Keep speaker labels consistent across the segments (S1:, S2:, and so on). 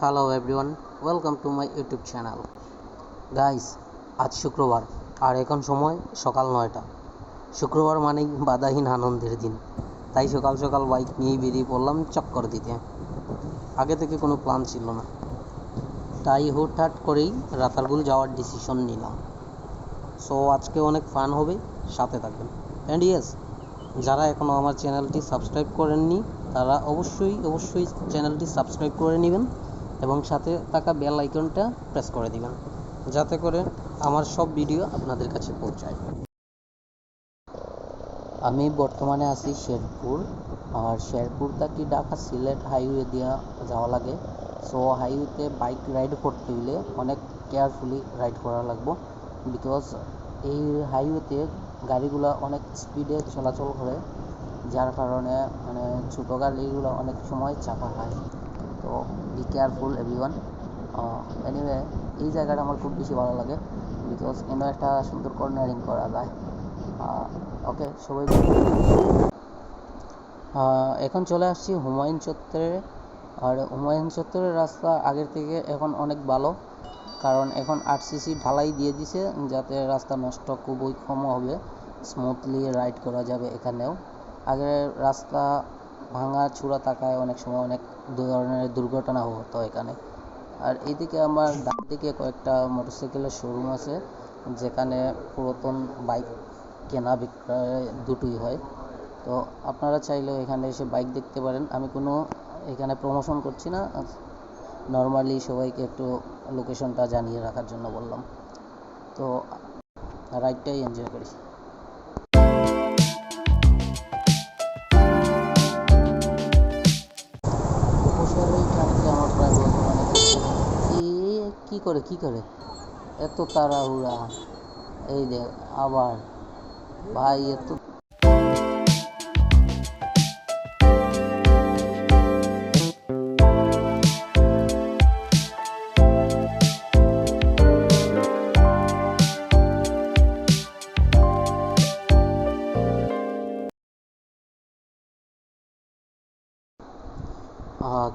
S1: Hello everyone, welcome to my YouTube channel. Guys, আজ শুক্রবার আর এখন সময় সকাল 9টা। শুক্রবার মানেই বাধাহীন আনন্দের দিন, তাই সকাল সকাল বাইক নিয়েই বেরিয়ে পড়লাম চক্কর দিতে। আগে থেকে কোনো প্ল্যান ছিল না, তাই হুটহাট করেই রাতারগুল যাওয়ার ডিসিশন নিলাম। সো আজকে অনেক ফান হবে, সাথে থাকবেন। অ্যান্ড ইয়েস, যারা এখনও আমার চ্যানেলটি সাবস্ক্রাইব করেননি তারা অবশ্যই চ্যানেলটি সাবস্ক্রাইব করে নেবেন এবং সাথে থাকা বেল আইকনটা প্রেস করে দিবেন, যাতে করে আমার সব ভিডিও আপনাদের কাছে পৌঁছায়। আমি বর্তমানে আছি শেরপুর, আর শেরপুর থেকে ঢাকা সিলেট হাইওয়ে দিয়ে যাওয়া লাগে। সো হাইওয়েতে বাইক রাইড করতে হলে অনেক কেয়ারফুলি রাইড করা লাগবে, বিকজ এই হাইওয়েতে গাড়িগুলো অনেক স্পিডে চলাচল করে, যার কারণে ছোটো গাড়িগুলো অনেক সময় চাপা খায়। তো বি কেয়ারফুল এভরিওয়ান। এনিওয়ে, এই জায়গাটা আমার খুব বেশি ভালো লাগে, বিকজ এখানে একটা সুন্দর কর্নারিং করা যায়। ওকে সবাই, এখন চলে আসছি হুমায়ুন চত্বরে। আর হুমায়ুন চত্বরের রাস্তা আগের থেকে এখন অনেক ভালো, কারণ এখন আরসিসি ঢালাই দিয়ে দিছে, যাতে রাস্তা নষ্ট খুবই কম হবে, স্মুথলি রাইড করা যাবে এখানেও। আগে রাস্তা ভাঙা চূড়া থাকায় অনেক সময় অনেক ধরনের দুর্ঘটনা হতো এখানে। আর এইদিকে আমার ডান দিকে কয়েকটা মোটরসাইকেলের শোরুম আছে, যেখানে পুরাতন বাইক কেনা বিক্রয় দুটোই হয়। তো আপনারা চাইলেও এখানে এসে বাইক দেখতে পারেন। আমি কোনো এখানে প্রমোশন করছি না, নর্মালি সবাইকে একটু লোকেশনটা জানিয়ে রাখার জন্য বললাম। তো রাইডটাই এনজয় করি। উপশহরেই টানতে আমার প্রায় বর্তমানে কি করে এত তাড়াহুড়া, এই দেখ আবার ভাই এত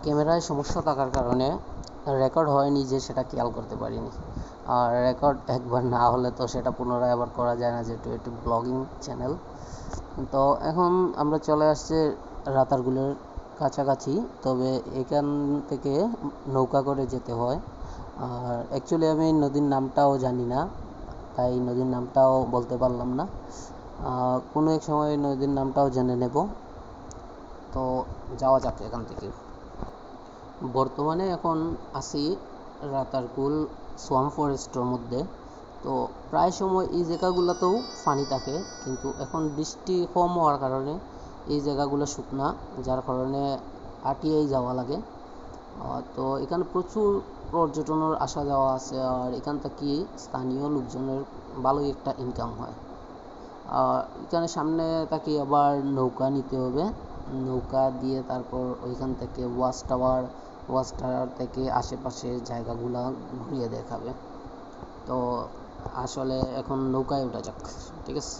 S1: ক্যামেরায় সমস্যা থাকার কারণে রেকর্ড হয়নি, যে সেটা খেয়াল করতে পারিনি। আর রেকর্ড একবার না হলে তো সেটা পুনরায় আবার করা যায় না, যেহেতু একটু ব্লগিং চ্যানেল। তো এখন আমরা চলে আসছি রাতারগুলের কাছাকাছি, তবে এখান থেকে নৌকা করে যেতে হয়। আর অ্যাকচুয়ালি আমি নদীর নামটাও জানি না, তাই নদীর নামটাও বলতে পারলাম না। কোনো এক সময় নদীর নামটাও জেনে নেব। তো যাওয়া যাক এখান থেকে। বর্তমানে এখন আছি রাতারকুল সোয়াম ফরেস্টের মধ্যে। তো প্রায় সময় এই জায়গাগুলোতেও পানি থাকে, কিন্তু এখন বৃষ্টি কম হওয়ার কারণে এই জায়গাগুলো শুকনা, যার কারণে আটিয়াই যাওয়া লাগে। তো এখানে প্রচুর পর্যটনের আসা যাওয়া আছে, আর এখান থেকে স্থানীয় লোকজনের ভালোই একটা ইনকাম হয়। এখানে সামনে তাকে আবার নৌকা নিতে হবে, নৌকা দিয়ে তারপর ওইখান থেকে ওয়াচ টাওয়ার থেকে আশেপাশের জায়গাগুলো ঘুরিয়ে দেখাবে। তো আসলে এখন নৌকায় ওঠা যাক, ঠিক আছে।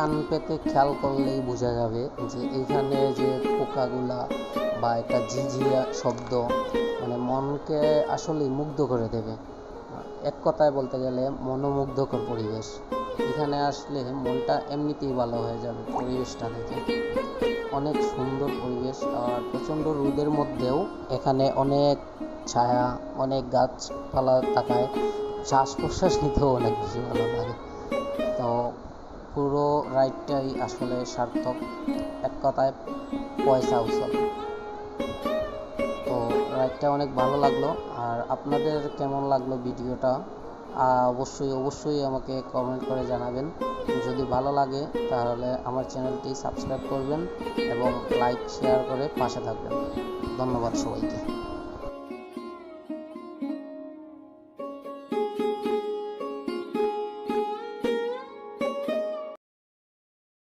S1: কান পেতে খেয়াল করলেই বোঝা যাবে যে এইখানে যে পোকাগুলা বা একটা ঝিঝিয়া শব্দ মানে মনকে আসলেই মুগ্ধ করে দেবে। এক কথায় বলতে গেলে মনোমুগ্ধকর পরিবেশ। এখানে আসলে মনটা এমনিতেই ভালো হয়ে যাবে পরিবেশটা দেখে। অনেক সুন্দর পরিবেশ, আর প্রচণ্ড রোদের মধ্যেও এখানে অনেক ছায়া, অনেক গাছপালা থাকায় শ্বাস প্রশ্বাস নিতেও অনেক বেশি ভালো লাগে। তো পুরো রাইডটাই আসলে সার্থক, এক কথায় পয়সা উসল। তো রাইডটা অনেক ভালো লাগলো। আর আপনাদের কেমন লাগলো ভিডিওটা অবশ্যই আমাকে কমেন্ট করে জানাবেন। যদি ভালো লাগে তাহলে আমার চ্যানেলটি সাবস্ক্রাইব করবেন এবং লাইক শেয়ার করে পাশে থাকবেন। ধন্যবাদ সবাইকে।